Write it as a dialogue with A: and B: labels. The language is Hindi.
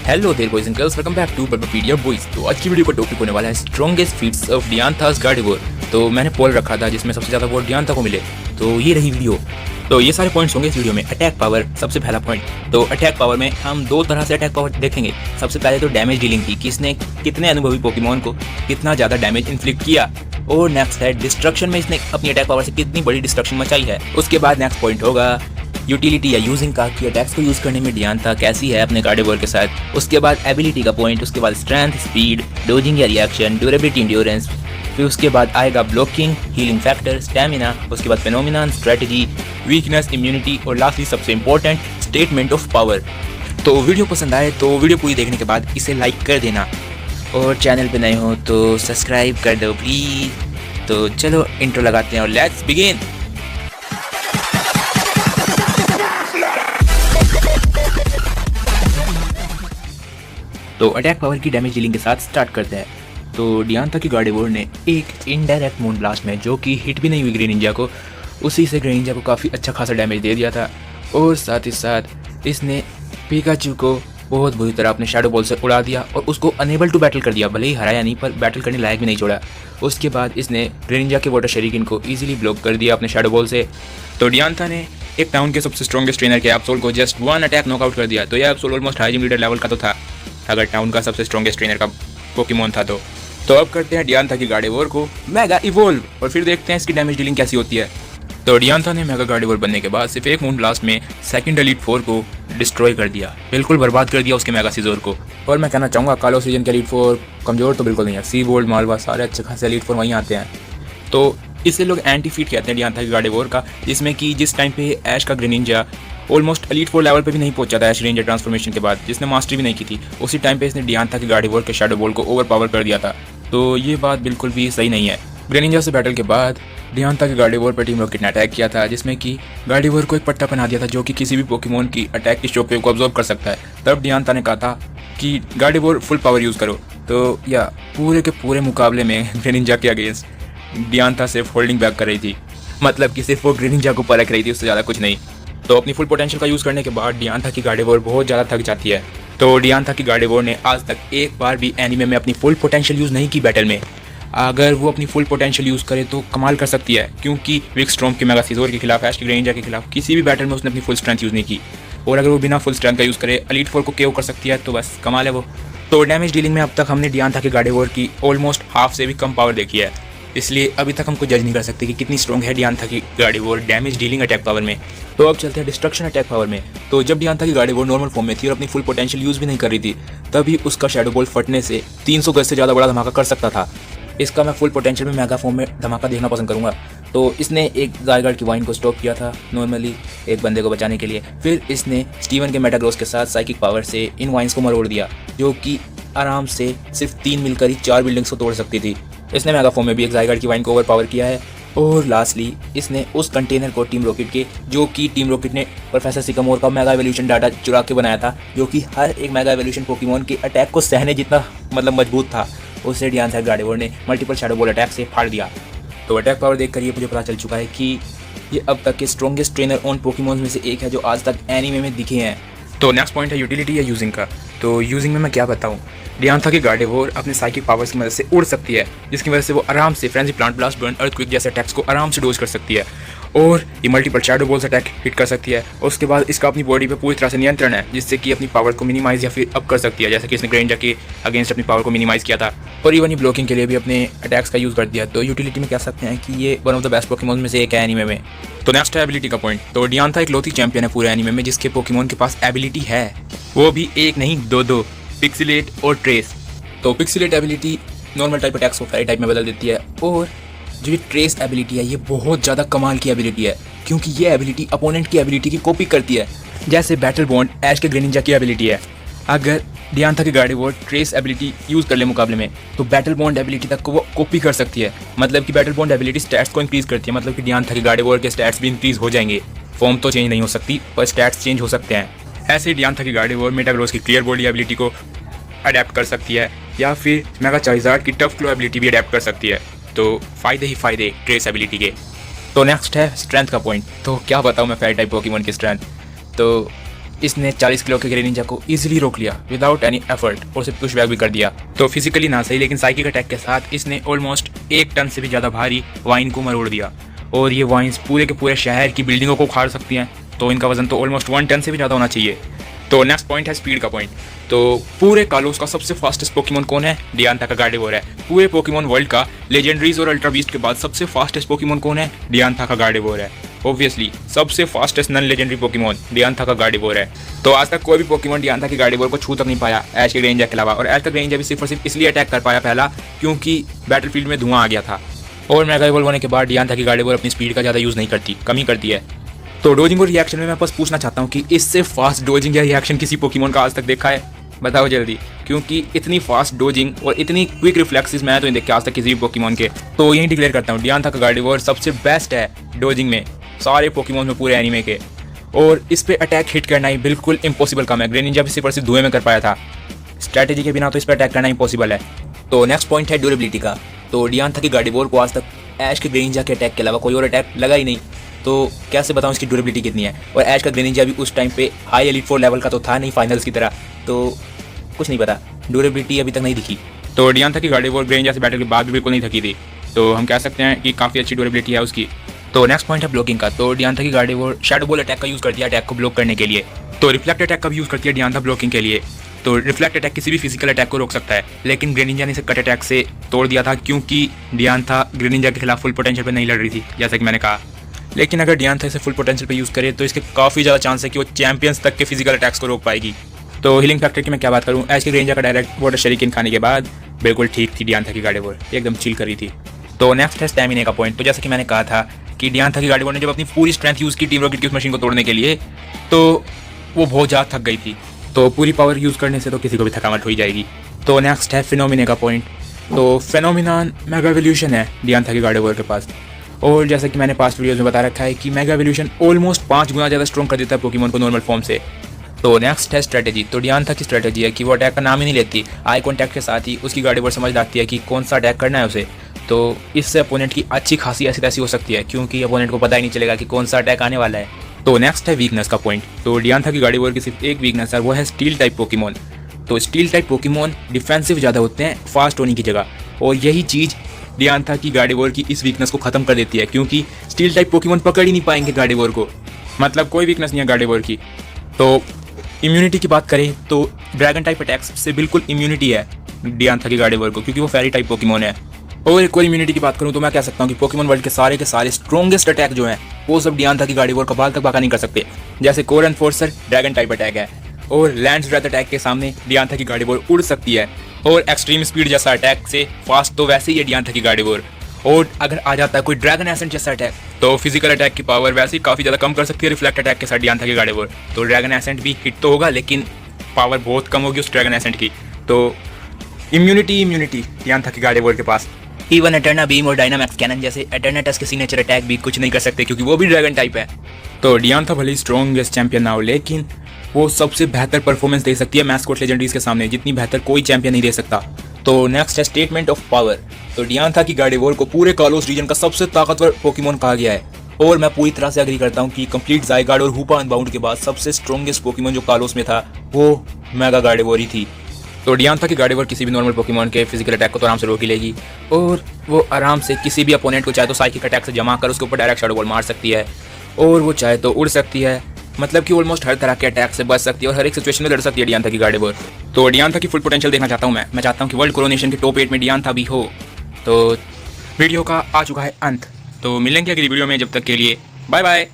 A: Hello there boys and girls, welcome back to Bulbapedia boys. तो आज की वीडियो का टॉपिक होने वाला है strongest feats of Diantha's Gardevoir. तो मैंने पोल रखा था जिसमें सबसे ज़्यादा वोट डियांथा को मिले, तो ये रही वीडियो। तो ये सारे पॉइंट्स होंगे इस वीडियो में। अटैक पावर सबसे पहला पॉइंट। तो अटैक पावर में हम दो तरह से अटैक पावर देखेंगे। सबसे पहले तो डैमेज डीलिंग की, किसने कितने अनुभवी पोकेमॉन को कितना ज़्यादा डैमेज इन्फ्लिक्ट किया। और नेक्स्ट है डिस्ट्रक्शन में इसने अपनी अटैक पावर से कितनी बड़ी डिस्ट्रक्शन मचाई है। उसके बाद नेक्स्ट पॉइंट होगा यूटिलिटी या यूजिंग का, कि अटैक्स को यूज़ करने में डियांथा कैसी है अपने गार्डिवोर के साथ। उसके बाद एबिलिटी का पॉइंट, उसके बाद स्ट्रेंथ, स्पीड, डोजिंग या रिएक्शन, ड्यूरेबिलिटी, इंड्योरेंस। फिर उसके बाद आएगा ब्लॉकिंग, हीलिंग फैक्टर, स्टैमिना। उसके बाद फेनोमेनन, स्ट्रेटजी, वीकनेस, इम्यूनिटी और लास्टली सबसे इंपॉर्टेंट स्टेटमेंट ऑफ पावर। तो वीडियो पसंद आए तो वीडियो पूरी देखने के बाद इसे लाइक कर देना, और चैनल पे नए हो तो सब्सक्राइब कर दो प्लीज़। तो चलो इंट्रो लगाते हैं और लेट्स बिगिन। तो अटैक पावर की डैमेज डीलिंग के साथ स्टार्ट करते हैं। तो डियांथा की गार्डिवोर ने एक इनडायरेक्ट मून ब्लास्ट में, जो कि हिट भी नहीं हुई ग्रेनिंजा को, उसी से ग्रेनिंजा को काफ़ी अच्छा खासा डैमेज दे दिया था। और साथ ही साथ इसने पिकाचू को बहुत बुरी तरह अपने शैडो बॉल से उड़ा दिया और उसको अनेबल टू बैटल कर दिया। भले ही हराया नहीं, पर बैटल करने लायक भी नहीं छोड़ा। उसके बाद इसने ग्रेनिंजा के वाटर शरीकिन को ईजिली ब्लॉक कर दिया अपने शैडो बॉल से। तो डियांथा ने एक टाउन के सबसे स्ट्रॉन्गेस्ट ट्रेनर के एप्सोल को जस्ट वन अटैक नॉकआउट कर दिया। तो यह Absol almost high gym leader level का तो था, अगर टाउन का सबसे स्ट्रॉन्गेस्ट ट्रेनर का पोकेमॉन था तो अब करते हैं डियांथा की गार्डिवोर को मेगा इवोल्व, और फिर देखते हैं इसकी डैमेज डीलिंग कैसी होती है। तो डियांथा ने मेगा गार्डिवोर बनने के बाद सिर्फ एक मून ब्लास्ट में सेकंड एलीट 4 को डिस्ट्रॉय कर दिया, बिल्कुल बर्बाद कर दिया उसके मेगा सीजोर को। और मैं कहना चाहूँगा कालो सीजन के एलीट 4 कमजोर तो बिल्कुल नहीं है। सी बोल्ड, मालवा, सारे अच्छे खासे एलीट 4 वहीं आते हैं। तो इसे लोग एंटी फीट कहते हैं डियांथा की गार्डिवोर का, जिसमें कि जिस टाइम पे ऐश का ग्रेनिंजा ऑलमोस्ट एलीट 4 लेवल पे भी नहीं पहुंचा था ऐश रेंजर ट्रांसफॉर्मेशन के बाद, जिसने मास्टरी भी नहीं की थी, उसी टाइम पे इसने डियांथा की गार्डिवोर के शैडो बॉल को ओवर पावर कर दिया था। तो ये बात बिल्कुल भी सही नहीं है। ग्रेनिंजा से बैटल के बाद डियांथा की गार्डिवोर पर टीम रॉकेट ने अटैक किया था, जिसमें कि गार्डिवोर को एक पट्टा बना दिया था जो कि किसी भी पोकेमॉन की अटैक की शॉकवेव को अब्जॉर्ब कर सकता है। तब डियांथा ने कहा था कि गार्डिवोर फुल पावर यूज़ करो। तो या पूरे के पूरे मुकाबले में ग्रेनिंजा के अगेंस्ट डियांथा सिर्फ होल्डिंग बैक कर रही थी, मतलब कि सिर्फ वो ग्रेनिंजा को परख रही थी, उससे ज़्यादा कुछ नहीं। तो अपनी फुल पोटेंशियल का यूज़ करने के बाद डियांथा की गार्डिवोर बहुत ज़्यादा थक जाती है। तो डियांथा की गार्डिवोर ने आज तक एक बार भी एनीमे में अपनी फुल पोटेंशियल यूज़ नहीं की बैटल में। अगर वो अपनी फुल पोटेंशियल यूज़ करे तो कमाल कर सकती है, क्योंकि विक स्टॉर्म के मेगा सीजोर के खिलाफ, ऐश की ग्रेनिंजा के खिलाफ किसी भी बैटल में उसने अपनी फुल स्ट्रेंथ यूज़ नहीं की। और अगर वो बिना फुल स्ट्रेंथ का यूज़ करे एलीट 4 को केओ कर सकती है, तो बस कमाल है वो। तो डैमेज डीलिंग में अब तक हमने डियांथा की गार्डिवोर की ऑलमोस्ट हाफ से भी कम पावर देखी है, इसलिए अभी तक हमको जज नहीं कर सकते कि कितनी स्ट्रॉन्ग है डियांथा की गार्डिवोर डैमेज डीलिंग अटैक पावर में। तो अब चलते हैं डिस्ट्रक्शन अटैक पावर में। तो जब डियांथा की गार्डिवोर नॉर्मल फॉर्म में थी और अपनी फुल पोटेंशियल यूज़ भी नहीं कर रही थी, तभी उसका शैडो बॉल फटने से 300 गज से ज़्यादा बड़ा धमाका कर सकता था। इसका मैं फुल पोटेंशियल में मेगा फॉर्म में धमाका देखना पसंद करूँगा। तो इसने एक ज़ायगार्ड की वाइन को स्टॉप किया था नॉर्मली एक बंदे को बचाने के लिए। फिर इसने स्टीवन के मेटाग्रोस के साथ साइकिक पावर से इन वाइन्स को मरोड़ दिया, जो कि आराम से सिर्फ 3 मिलकर ही 4 बिल्डिंग्स को तोड़ सकती थी। इसने मेगा फॉर्म में भी एक ज़ायगार्ड की वाइन को ओवर पावर किया है। और लास्टली इसने उस कंटेनर को टीम रॉकेट के, जो कि टीम रॉकेट ने प्रोफेसर सिकामोर का मेगा एवोल्यूशन डाटा चुरा के बनाया था, जो कि हर एक मेगा एवोल्यूशन पोकेमॉन के अटैक को सहने जितना मतलब मजबूत था, उसे डियांथा गार्डिवोर ने मल्टीपल शैडो बॉल अटैक से फाड़ दिया। तो अटैक पावर देखकर ये मुझे पता चल चुका है कि ये अब तक के स्ट्रॉन्गेस्ट ट्रेनर ऑन पोकेमॉन में से एक है जो आज तक एनीमे में दिखे हैं। तो नेक्स्ट पॉइंट है यूटिलिटी या यूजिंग का। तो यूजिंग में मैं क्या बताऊँ, डियांथा की गार्डिवोर अपने साइकिक पावर्स की मदद से उड़ सकती है, जिसकी वजह से वो आराम से frenzy plant blast, burn, earthquake जैसे अटैक्स को आराम से डोज कर सकती है। और ये multiple shadow balls attack hit कर सकती है। और उसके बाद इसका अपनी बॉडी पे पूरी तरह से नियंत्रण है, जिससे कि अपनी पावर को मिनिमाइज या फिर अप कर सकती है, जैसे कि इसने ग्रेनिंजा के अगेंस्ट अपनी पावर को मिनिमाइज किया था। और इवन ये ब्लॉकिंग के लिए भी अपने अटैक्स का यूज़ कर दिया। तो यूटिलिटी में कह सकते हैं कि ये one of the best Pokemon में से एक है एनीमे में। तो नेक्स्ट है एबिलिटी का पॉइंट। तो डियांथा इकलौती चैंपियन है पूरे एनीमे में जिसके पोकेमॉन के पास एबिलिटी है, वो भी एक नहीं दो, पिक्सेलेट और ट्रेस। तो pixelate ability normal type attacks को फेरी टाइप में बदल देती है, और जो ये ट्रेस एबिलिटी है ये बहुत ज़्यादा कमाल की एबिलिटी है, क्योंकि ये एबिलिटी अपोनेंट की एबिलिटी की कॉपी करती है, जैसे बैटल बॉन्ड ऐश के ग्रेनिंजा की एबिलिटी है। अगर डियांथा की गार्डिवोर ट्रेस एबिलिटी यूज़ कर ले मुकाबले में, तो बैटल बॉन्ड एबिलिटी तक को वो कॉपी कर सकती है। मतलब कि बैटल बॉन्ड एबिलिटी स्टैट्स को इंक्रीज़ करती है, मतलब कि डियांथा की गार्डिवोर के स्टैट्स भी इंक्रीज़ हो जाएंगे। फॉर्म तो चेंज नहीं हो सकती, पर स्टैट्स चेंज हो सकते हैं। ऐसे ही डियांथा की गार्डिवोर मेटाग्रोस की क्लियर बॉडी एबिलिटी को अडेप्ट कर सकती है, या फिर मेगा चार्जार्ड की टफ क्लो एबिलिटी भी अडेप्ट कर सकती है। तो फ़ायदे ही फ़ायदे ट्रेस एबिलिटी के। तो नेक्स्ट है स्ट्रेंथ का पॉइंट। तो क्या बताऊँ मैं फेरी टाइप पोकेमॉन की स्ट्रेंथ। तो इसने 40 किलो के ग्रेनिंजा को इजीली रोक लिया विदाउट एनी एफर्ट और उसे पुश बैक भी कर दिया। तो फिजिकली ना सही लेकिन साइकिक अटैक के साथ इसने ऑलमोस्ट 1 टन से भी ज़्यादा भारी वाइन को मरोड़ दिया और ये वाइन्स पूरे के पूरे शहर की बिल्डिंगों को उखाड़ सकती हैं। तो इनका वजन तो ऑलमोस्ट 1 टन से भी ज़्यादा होना चाहिए। तो नेक्स्ट पॉइंट है स्पीड का पॉइंट। तो पूरे कालोस का सबसे फास्टेस्ट पोकेमोन कौन है? डियांथा का गार्डेवोर है। पूरे पोकेमोन वर्ल्ड का लेजेंडरीज और अल्ट्रा बीस्ट के बाद सबसे फास्टेस्ट पोकेमोन कौन है? डियांथा का गार्डेवोर है। ऑब्वियसली सबसे फास्टेस्ट नॉन लेजेंडरी पोकेमोन डियांथा का गार्डेवोर है। तो आज तक कोई भी पोकेमोन डियांथा के गार्डेवोर को छू तक नहीं पाया ऐश के ग्रेनिंजा के अलावा। और ऐश का ग्रेनिंजा भी सिर्फ और सिर्फ इसलिए अटैक कर पाया पहला क्योंकि बैटलफील्ड में धुआं आ गया था। और मेगा इवॉल्व होने के बाद डियांथा की गार्डेवोर अपनी स्पीड का ज़्यादा यूज़ नहीं करती, कम ही करती है। तो डोजिंग और रिएक्शन में मैं बस पूछना चाहता हूँ कि इससे फास्ट डोजिंग या रिएक्शन किसी पोकेमोन का आज तक देखा है? बताओ जल्दी, क्योंकि इतनी फास्ट डोजिंग और इतनी क्विक रिफ्लेक्सेस मैं तो नहीं देखा आज तक किसी भी पोकेमोन के। तो यही डिक्लेयर करता हूँ डियांथा का गार्डेवोर सबसे बेस्ट है डोजिंग में सारे पोकेमोन में पूरे एनीमे के। और इस पे अटैक हिट करना ही बिल्कुल इम्पॉसिबल काम है। ग्रेनिंजा भी सिर्फ और सिर्फ धुएं में कर पाया था, स्ट्रैटेजी के बिना तो इस पर अटैक करना इम्पॉसिबल है। तो नेक्स्ट पॉइंट है ड्यूरेबिलिटी का। तो डियांथा की गार्डेवोर को आज तक ऐश के ग्रेनिंजा के अटैक के अलावा कोई और अटैक लगा ही नहीं। तो कैसे बताऊं इसकी ड्यूरेबिलिटी कितनी है। और ऐश का ग्रेनिंजा भी उस टाइम पे हाई एलीट 4 लेवल का तो था नहीं फाइनल्स की तरह, तो कुछ नहीं पता, ड्यूरेबिलिटी अभी तक नहीं दिखी। तो डियांथा की गार्डेवोर ग्रेनिंजा से बैटल के बाद भी बिल्कुल नहीं थकी थी, तो हम कह सकते हैं कि काफ़ी अच्छी ड्यूरेबिलिटी है उसकी। तो नेक्स्ट पॉइंट है ब्लॉकिंग का। तो डियांथा की गार्डेवोर शैडो बॉल अटैक का यूज़ करती है अटैक को ब्लॉक करने के लिए। तो रिफ्लेक्ट अटैक का भी यूज़ करती है डियांथा ब्लॉकिंग के लिए। तो रिफ्लेक्ट अटैक किसी भी फिजिकल अटैक को रोक सकता है, लेकिन ग्रेनिंजा ने इसे कट अटैक से तोड़ दिया था क्योंकि डियांथा ग्रेनिंजा के खिलाफ फुल पोटेंशियल पे नहीं लड़ रही थी जैसा कि मैंने कहा। लेकिन अगर डियांथा इसे फुल पोटेंशियल पे यूज़ करे तो इसके काफ़ी ज़्यादा चांस है कि वो चैंपियंस तक के फिजिकल अटैक्स को रोक पाएगी। तो हीलिंग फैक्टर की मैं क्या बात करूँ, ऐश के ग्रेनिंजा का डायरेक्ट वाटर शरीकिन खाने के बाद बिल्कुल ठीक थी डियांथा की गार्डेवोर, एकदम चिल कर रही थी। तो नेक्स्ट है स्टैमिना का पॉइंट। तो जैसे कि मैंने कहा था कि डियांथा की गार्डेवोर ने जब अपनी पूरी स्ट्रेंथ यूज़ की टीम रॉकेट की उस मशीन को तोड़ने के लिए, तो वो बहुत ज़्यादा थक गई थी। तो पूरी पावर यूज़ करने से तो किसी को भी थकावट हो ही जाएगी। तो नेक्स्ट है फिनोमिना का पॉइंट। तो फिनोमिनान मेगा एवोल्यूशन है डियांथा की गार्डेवोर के पास। और जैसा कि मैंने पास्ट वीडियोस में बता रखा है कि मेगा एवोल्यूशन ऑलमोस्ट 5 गुना ज़्यादा स्ट्रॉन्ग कर देता है पोकेमोन को नॉर्मल फॉर्म से। तो नेक्स्ट है स्ट्रेटेजी। तो डियांथा की स्ट्रेटेजी है कि वो अटैक का नाम ही नहीं लेती, आई कॉन्टैक्ट के साथ ही उसकी गार्डेवोर समझ लाती है कि कौन सा अटैक करना है उसे। तो इससे अपोनेंट की अच्छी खासी ऐसी तैसी हो सकती है क्योंकि अपोनेंट को पता ही नहीं चलेगा कि कौन सा अटैक आने वाला है। तो नेक्स्ट है वीकनेस का पॉइंट। तो डियांथा की गार्डेवोर की सिर्फ एक वीकनेस है, वो है स्टील टाइप पोकेमोन। तो स्टील टाइप पोकेमोन डिफेंसिव ज़्यादा होते हैं फास्ट होने की जगह, और यही चीज़ डियांथा की गार्डेवोर की इस वीकनेस को ख़त्म कर देती है क्योंकि स्टील टाइप पोकेमोन पकड़ ही नहीं पाएंगे गार्डेवोर को, मतलब कोई वीकनेस नहीं है गार्डेवोर की। तो इम्यूनिटी की बात करें तो ड्रैगन टाइप अटैक्स से बिल्कुल इम्यूनिटी है डियांथा की गार्डेवोर को क्योंकि वो फेरी टाइप पोकेमोन है। और एक और इम्यूनिटी की बात करूं तो मैं कह सकता हूं कि पोकेमोन वर्ल्ड के सारे स्ट्रॉन्गेस्ट अटैक जो हैं वो सब डियांथा की गार्डेवोर का बाल तक बाका नहीं कर सकते। जैसे core enforcer dragon type attack है, और लैंड ब्रेथ अटैक के सामने डियांथा की गार्डेवोर उड़ सकती है। और एक्सट्रीम स्पीड जैसा अटैक से फास्ट तो वैसे ही है डियांथा की गार्डेवोर। और अगर आ जाता है कोई ड्रैगन एसेंट जैसा अटैक तो फिजिकल अटैक की पावर वैसे ही काफ़ी ज़्यादा कम कर सकती है रिफ्लेक्ट अटैक के साथ डियांथा की गार्डेवोर। तो ड्रैगन एसेंट भी हिट तो होगा लेकिन पावर बहुत कम होगी उस ड्रैगन एसेंट की। तो इम्यूनिटी डियांथा की गार्डेवोर के पास। इवन एटर्ना बीम और डायनामैक्स कैनन जैसे एटर्नेटस के सिग्नेचर अटैक भी कुछ नहीं कर सकते क्योंकि वो भी ड्रैगन टाइप है। तो डियांथा भले ही स्ट्रॉन्गेस्ट चैंपियन ना हो लेकिन वो सबसे बेहतर परफॉर्मेंस दे सकती है मैस्कोट लेजेंडरीज के सामने, जितनी बेहतर कोई चैंपियन नहीं दे सकता। तो नेक्स्ट है स्टेटमेंट ऑफ पावर। तो डियांथा की गार्डेवोर को पूरे कालोस रीजन का सबसे ताकतवर पोकेमोन कहा गया है, और मैं पूरी तरह से एग्री करता हूँ कि कंप्लीट ज़ाइगार्ड और हुपा अनबाउंड के बाद सबसे स्ट्रॉन्गेस्ट पोकेमोन जो कालोस में था वो मेगा गार्डेवोर ही थी। तो डियांथा की गार्डेवोर किसी भी नॉर्मल पोकेमोन के फिजिकल अटैक को तो आराम से रोक ही लेगी, और वो आराम से किसी भी अपोनेंट को चाहे तो साइकिक अटैक से जमा कर उसके ऊपर डायरेक्ट शैडो बॉल मार सकती है, और वो चाहे तो उड़ सकती है, मतलब कि ऑलमोस्ट हर तरह के अटैक से बच सकती है और हर एक सिचुएशन में लड़ सकती है डियांथा की गार्डेवोर। तो डियांथा की फुल पोटेंशियल देखना चाहता हूँ मैं चाहता हूँ कि वर्ल्ड कोरोनेशन के टॉप 8 में डियांथा भी हो। तो वीडियो का आ चुका है अंत, तो मिलेंगे अगली वीडियो में, जब तक के लिए बाय बाय।